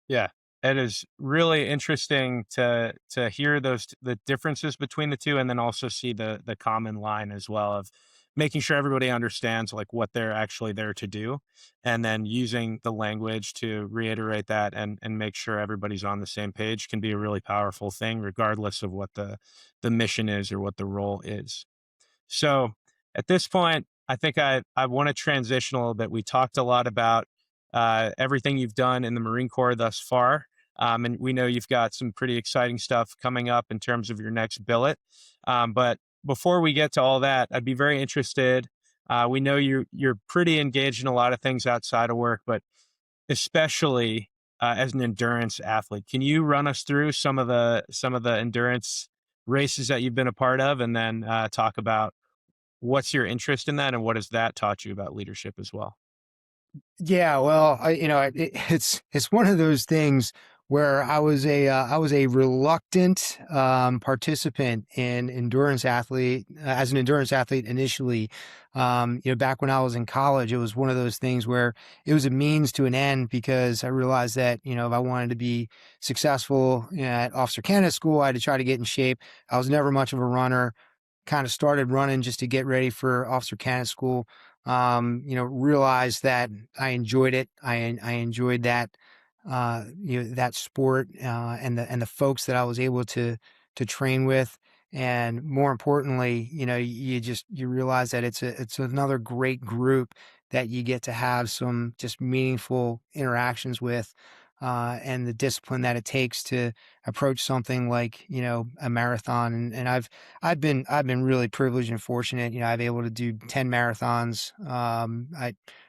Yeah, it is really interesting to hear the differences between the two, and then also see the common line as well of making sure everybody understands like what they're actually there to do, and then using the language to reiterate that and make sure everybody's on the same page can be a really powerful thing, regardless of what the mission is or what the role is. So at this point, I think I want to transition a little bit. We talked a lot about everything you've done in the Marine Corps thus far. And we know you've got some pretty exciting stuff coming up in terms of your next billet. But before we get to all that, I'd be very interested. We know you're pretty engaged in a lot of things outside of work, but especially as an endurance athlete, can you run us through some of the endurance races that you've been a part of, and then talk about what's your interest in that and what has that taught you about leadership as well? Yeah, well, it's one of those things where I was a reluctant participant in endurance athlete as an endurance athlete initially. Back when I was in college, it was one of those things where it was a means to an end, because I realized that if I wanted to be successful, at officer candidate school, I had to try to get in shape. I was never much of a runner. Kind of started running just to get ready for officer candidate school. Realized that I enjoyed it. I enjoyed that, that sport, and the folks that I was able to train with. And more importantly, you realize that it's another great group that you get to have some just meaningful interactions with, and the discipline that it takes to approach something like, a marathon. And I've been really privileged and fortunate. I've been able to do 10 marathons.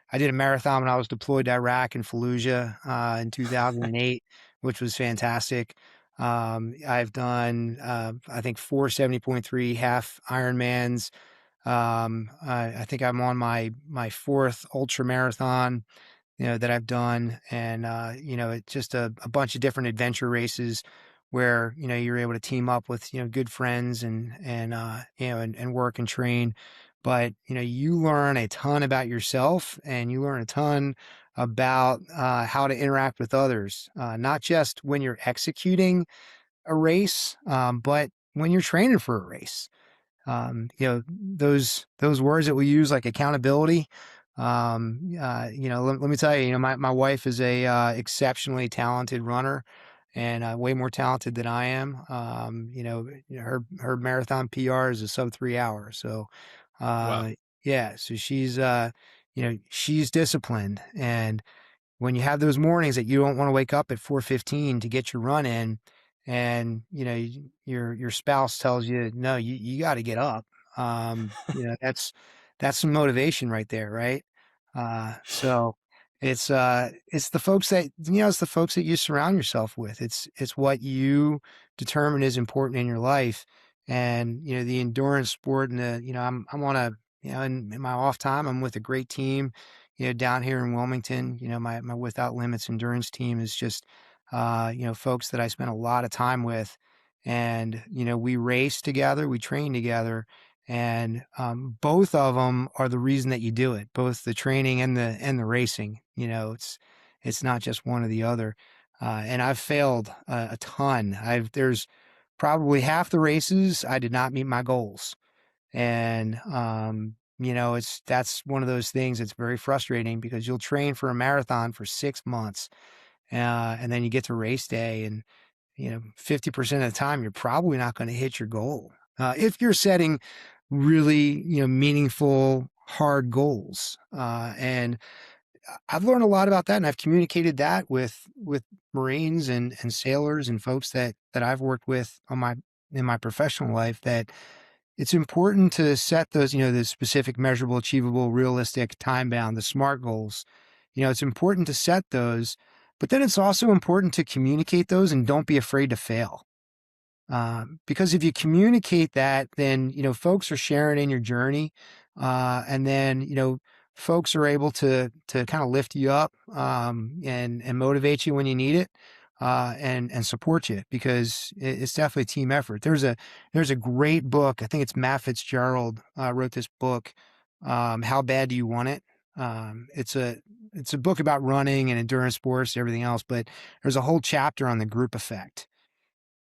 I did a marathon when I was deployed to Iraq and Fallujah, in 2008, which was fantastic. I've done, I think, 470.3 half Ironmans. I think I'm on my fourth ultra marathon, that I've done. And, it's just a bunch of different adventure races where, you're able to team up with, good friends and work and train. But, you learn a ton about yourself, and you learn a ton about, how to interact with others, not just when you're executing a race, but when you're training for a race. Those words that we use, like accountability. Let me tell you, my wife is a exceptionally talented runner, and way more talented than I am. Her marathon PR is a sub 3 hours. So, Wow. yeah, so she's she's disciplined. And when you have those mornings that you don't want to wake up at 4:15 to get your run in, and your spouse tells you, no, you got to get up. That's some motivation right there, right? So it's the folks that it's the folks that you surround yourself with. It's what you determine is important in your life. And the endurance sport, and I'm on a in my off time, I'm with a great team down here in Wilmington. My Without Limits endurance team is just, folks that I spent a lot of time with. And, we race together, we train together. And both of them are the reason that you do it, both the training and the racing. It's not just one or the other. And I've failed a ton. There's probably half the races I did not meet my goals. And, that's one of those things that's very frustrating, because you'll train for a marathon for 6 months, and then you get to race day, and, 50% of the time, you're probably not going to hit your goal. If you're setting really, meaningful, hard goals. And I've learned a lot about that, and I've communicated that with Marines and sailors and folks that I've worked with in my professional life, that it's important to set those, the specific, measurable, achievable, realistic, time-bound, the SMART goals. It's important to set those, but then it's also important to communicate those, and don't be afraid to fail. Because if you communicate that, then, folks are sharing in your journey. And then, folks are able to kind of lift you up, and motivate you when you need it, and support you, because it's definitely a team effort. There's a great book. I think it's Matt Fitzgerald wrote this book, How Bad Do You Want It? It's a book about running and endurance sports, everything else, but there's a whole chapter on the group effect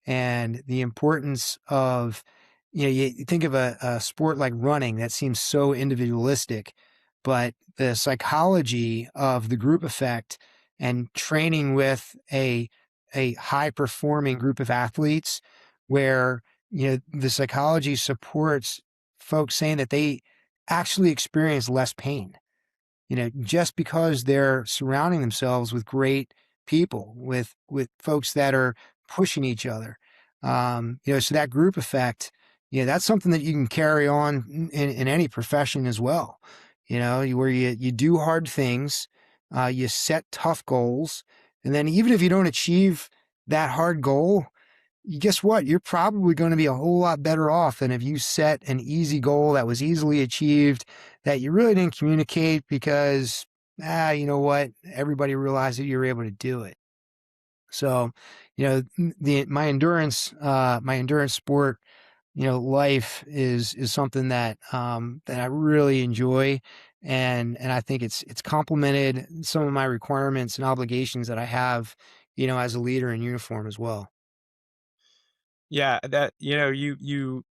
and the importance of, you think of a sport like running that seems so individualistic, but the psychology of the group effect and training with a high performing group of athletes, where, the psychology supports folks saying that they actually experience less pain, just because they're surrounding themselves with great people, with folks that are pushing each other. So that group effect, that's something that you can carry on in any profession as well. Where you do hard things, you set tough goals, and then even if you don't achieve that hard goal, guess what? You're probably going to be a whole lot better off than if you set an easy goal that was easily achieved, that you really didn't communicate, because, you know what? Everybody realized that you were able to do it. So, my endurance sport, life is something that I really enjoy. And I think it's complemented some of my requirements and obligations that I have, as a leader in uniform as well. Yeah, that you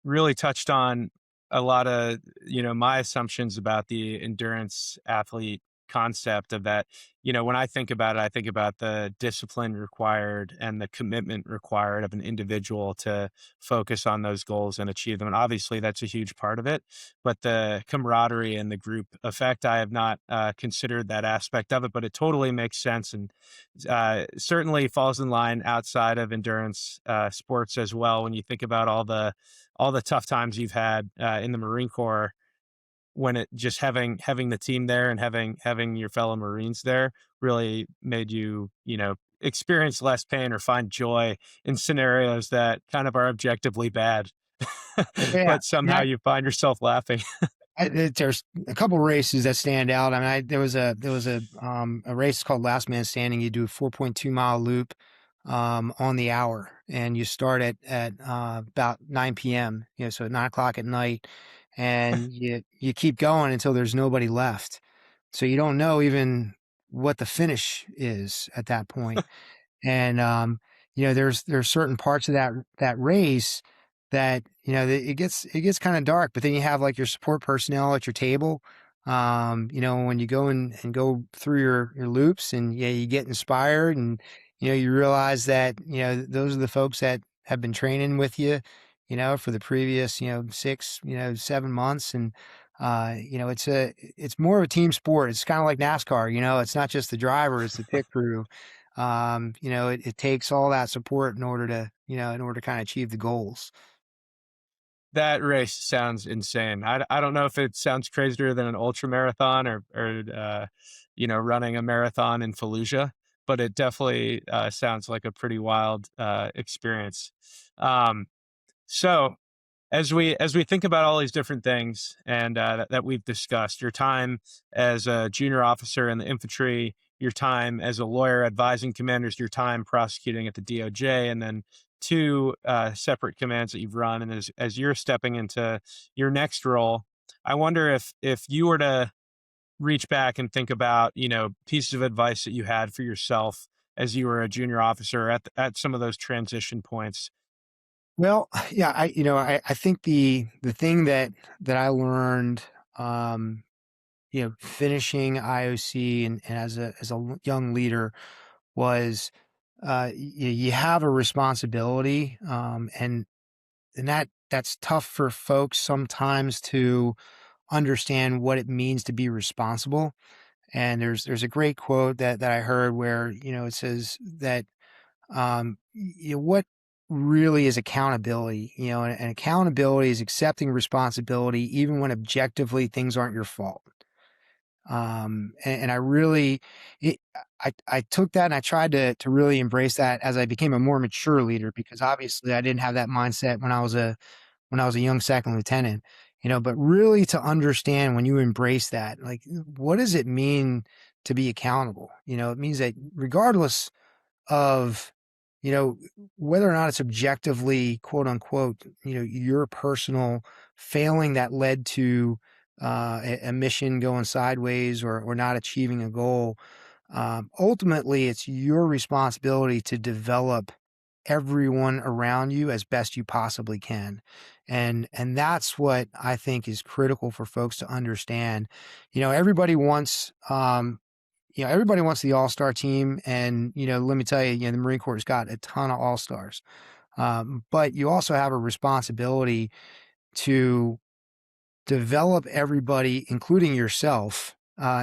really touched on a lot of, my assumptions about the endurance athlete concept of that. When I think about it, I think about the discipline required and the commitment required of an individual to focus on those goals and achieve them. And obviously, that's a huge part of it. But the camaraderie and the group effect, I have not considered that aspect of it, but it totally makes sense, and certainly falls in line outside of endurance sports as well. When you think about all the tough times you've had in the Marine Corps, when it just having the team there and having your fellow Marines there really made you, experience less pain or find joy in scenarios that kind of are objectively bad, Yeah. but somehow you find yourself laughing. There's a couple races that stand out. I mean, there was a race called Last Man Standing. You do a 4.2 mile loop on the hour, and you start at about 9 p.m. So at 9 o'clock at night, and you keep going until there's nobody left. So you don't know even what the finish is at that point. And, there's certain parts of that race that, it gets kind of dark, but then you have like your support personnel at your table. When you go and go through your loops, and you get inspired, and, you realize that, those are the folks that have been training with you, for the previous, 6, 7 months. And, It's more of a team sport. It's kind of like NASCAR, it's not just the driver, it's the pit crew. It takes all that support in order to kind of achieve the goals. That race sounds insane. I don't know if it sounds crazier than an ultra marathon or running a marathon in Fallujah, but it definitely sounds like a pretty wild experience. Um, so as we think about all these different things and that we've discussed, your time as a junior officer in the infantry, your time as a lawyer advising commanders, your time prosecuting at the DOJ, and then two separate commands that you've run, and as you're stepping into your next role, I wonder if you were to reach back and think about pieces of advice that you had for yourself as you were a junior officer at some of those transition points. Well, yeah, I think the thing that I learned, um, finishing IOC and as a young leader was, you have a responsibility, and that's tough for folks sometimes to understand what it means to be responsible. And there's a great quote that I heard where, it says that, what really is accountability, and accountability is accepting responsibility even when objectively things aren't your fault. And I really, I took that and I tried to really embrace that as I became a more mature leader, because obviously I didn't have that mindset when I was a young second lieutenant, but really to understand when you embrace that, like, what does it mean to be accountable? It means that regardless of, you know, whether or not it's objectively, quote unquote, your personal failing that led to a mission going sideways or not achieving a goal. Ultimately, it's your responsibility to develop everyone around you as best you possibly can. And that's what I think is critical for folks to understand. Everybody wants everybody wants the all-star team. And, let me tell you, the Marine Corps has got a ton of all-stars. But you also have a responsibility to develop everybody, including yourself,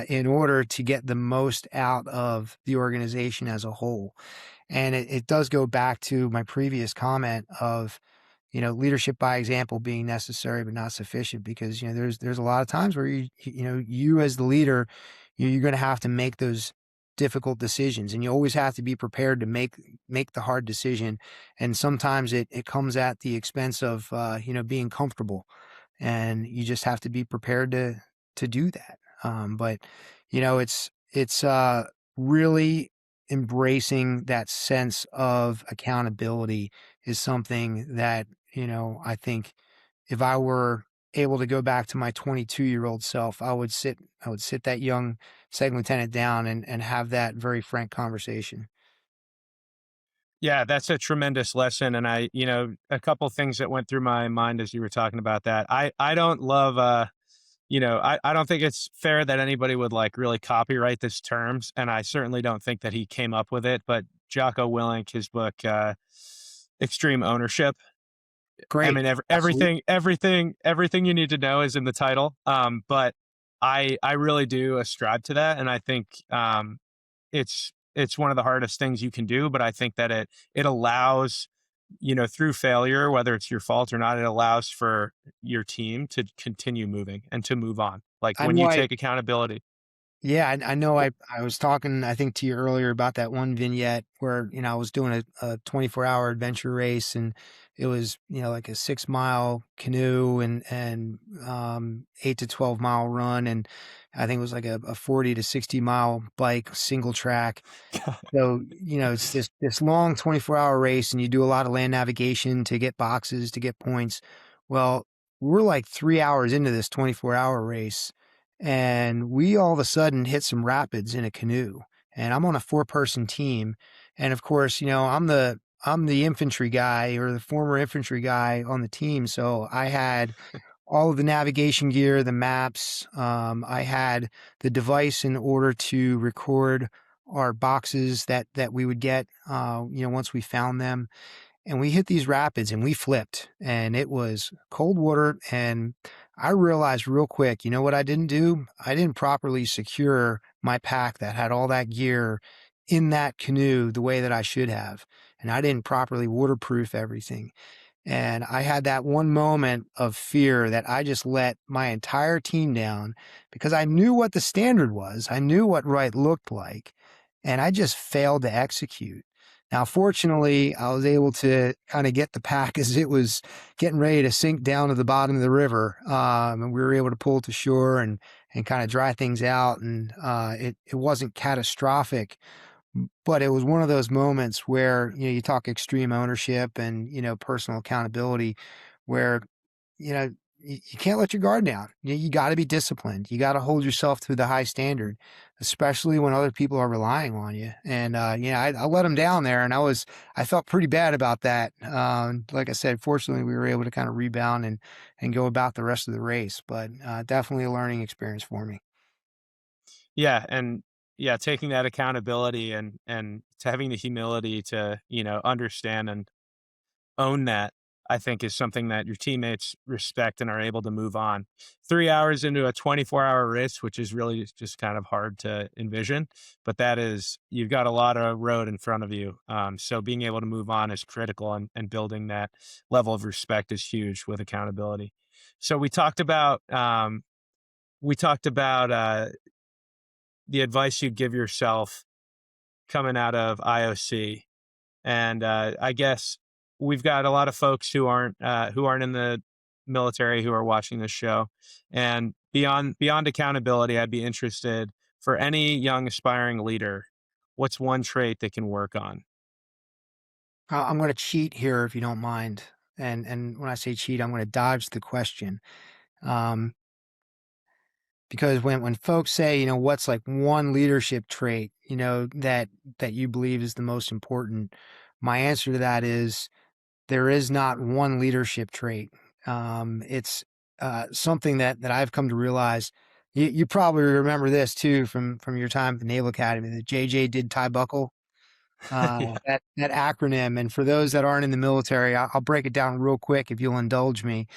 in order to get the most out of the organization as a whole. And it does go back to my previous comment of, leadership by example being necessary but not sufficient, because there's a lot of times where you as the leader, you're going to have to make those difficult decisions, and you always have to be prepared to make the hard decision. And sometimes it comes at the expense of being comfortable, and you just have to be prepared to do that. But it's really embracing that sense of accountability is something that, I think if I were able to go back to my 22-year-old self, I would sit that young second lieutenant down and have that very frank conversation. Yeah, that's a tremendous lesson. And a couple things that went through my mind as you were talking about that. I don't love, I don't think it's fair that anybody would like really copyright this terms. And I certainly don't think that he came up with it, but Jocko Willink, his book, Extreme Ownership. I Great. mean, Absolutely. everything you need to know is in the title. But I really do ascribe to that. And I think, it's one of the hardest things you can do, but I think that it allows, through failure, whether it's your fault or not, it allows for your team to continue moving and to move on. Like I when know you I take accountability. Yeah, I know I was talking, I think, to you earlier about that one vignette where, I was doing a 24-hour adventure race, and it was, like a 6-mile canoe and 8 to 12 mile run. And I think it was like a 40 to 60 mile bike, single track. So, it's this long 24-hour race, and you do a lot of land navigation to get boxes, to get points. Well, we're like 3 hours into this 24-hour race, and we all of a sudden hit some rapids in a canoe. And I'm on a 4-person team. And of course, I'm the infantry guy, or the former infantry guy on the team. So I had all of the navigation gear, the maps. I had the device in order to record our boxes that we would get, once we found them. And we hit these rapids and we flipped, and it was cold water. And I realized real quick, you know what I didn't do? I didn't properly secure my pack that had all that gear in that canoe the way that I should have. And I didn't properly waterproof everything. And I had that one moment of fear that I just let my entire team down because I knew what the standard was. I knew what right looked like, and I just failed to execute. Now, fortunately, I was able to kind of get the pack as it was getting ready to sink down to the bottom of the river. And we were able to pull it to shore and kind of dry things out. And it wasn't catastrophic, but it was one of those moments where, you talk extreme ownership and, personal accountability where, you can't let your guard down. You got to be disciplined. You got to hold yourself to the high standard, especially when other people are relying on you. And, I let them down there and I felt pretty bad about that. Like I said, fortunately we were able to kind of rebound and go about the rest of the race, but definitely a learning experience for me. Yeah, and yeah, taking that accountability and to having the humility to, understand and own that, I think is something that your teammates respect and are able to move on. 3 hours into a 24-hour race, which is really just kind of hard to envision, but you've got a lot of road in front of you. So being able to move on is critical, and building that level of respect is huge with accountability. So we talked about the advice you give yourself coming out of IOC. And I guess we've got a lot of folks who aren't in the military who are watching this show. And beyond accountability, I'd be interested for any young aspiring leader, what's one trait they can work on? I'm going to cheat here if you don't mind. And when I say cheat, I'm going to dodge the question. Um, because when folks say, what's like one leadership trait, that you believe is the most important, my answer to that is there is not one leadership trait. It's something that I've come to realize. You probably remember this too from your time at the Naval Academy. The JJ did tie buckle. Yeah. That acronym. And for those that aren't in the military, I'll break it down real quick if you'll indulge me.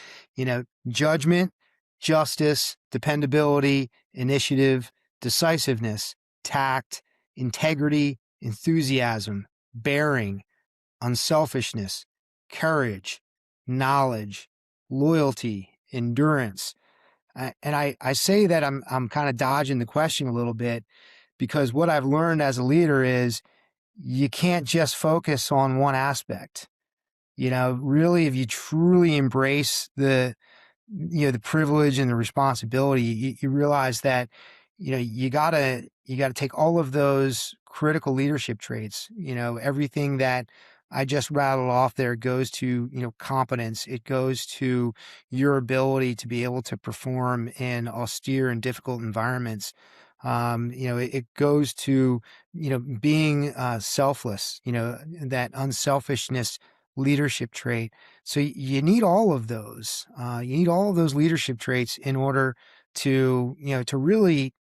Judgment, justice, dependability, initiative, decisiveness, tact, integrity, enthusiasm, bearing, unselfishness, courage, knowledge, loyalty, endurance. And I say that I'm kind of dodging the question a little bit because what I've learned as a leader is you can't just focus on one aspect. Really, if you truly embrace the privilege and the responsibility, you realize that, you gotta take all of those critical leadership traits, everything that I just rattled off there goes to, competence. It goes to your ability to be able to perform in austere and difficult environments. It goes to, being selfless, that unselfishness leadership trait. So you need all of those. You need all of those leadership traits in order to, to really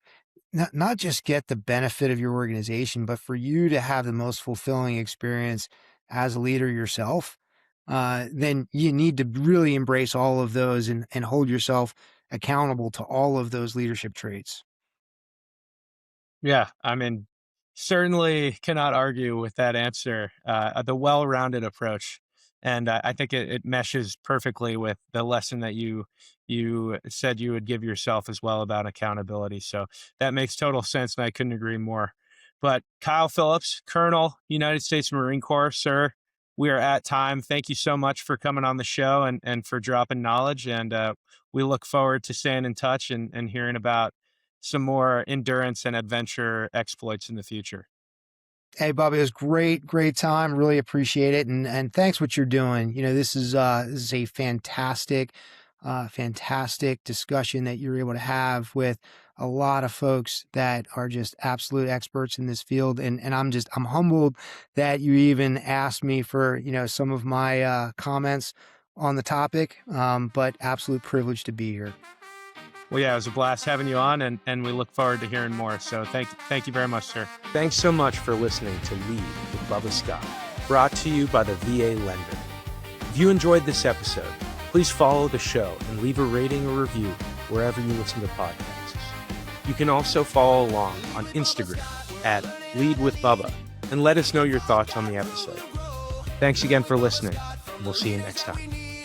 not just get the benefit of your organization, but for you to have the most fulfilling experience as a leader yourself. Then you need to really embrace all of those and hold yourself accountable to all of those leadership traits. Yeah, I mean, certainly cannot argue with that answer. The well-rounded approach, and I think it meshes perfectly with the lesson that you said you would give yourself as well about accountability. So that makes total sense, and I couldn't agree more. But Kyle Phillips, Colonel, United States Marine Corps, sir, we are at time. Thank you so much for coming on the show and for dropping knowledge. And we look forward to staying in touch and hearing about some more endurance and adventure exploits in the future. Hey, Bobby, it was great time. Really appreciate it, and thanks what you're doing. This is a fantastic discussion that you're able to have with a lot of folks that are just absolute experts in this field, and I'm humbled that you even asked me for some of my comments on the topic. But absolute privilege to be here. Well, yeah, it was a blast having you on, and we look forward to hearing more. So thank you very much, sir. Thanks so much for listening to Lead with Bubba Scott, brought to you by the VA Lender. If you enjoyed this episode, Please follow the show and leave a rating or review wherever you listen to podcasts. You can also follow along on Instagram at LeadWithBubba and let us know your thoughts on the episode. Thanks again for listening, and we'll see you next time.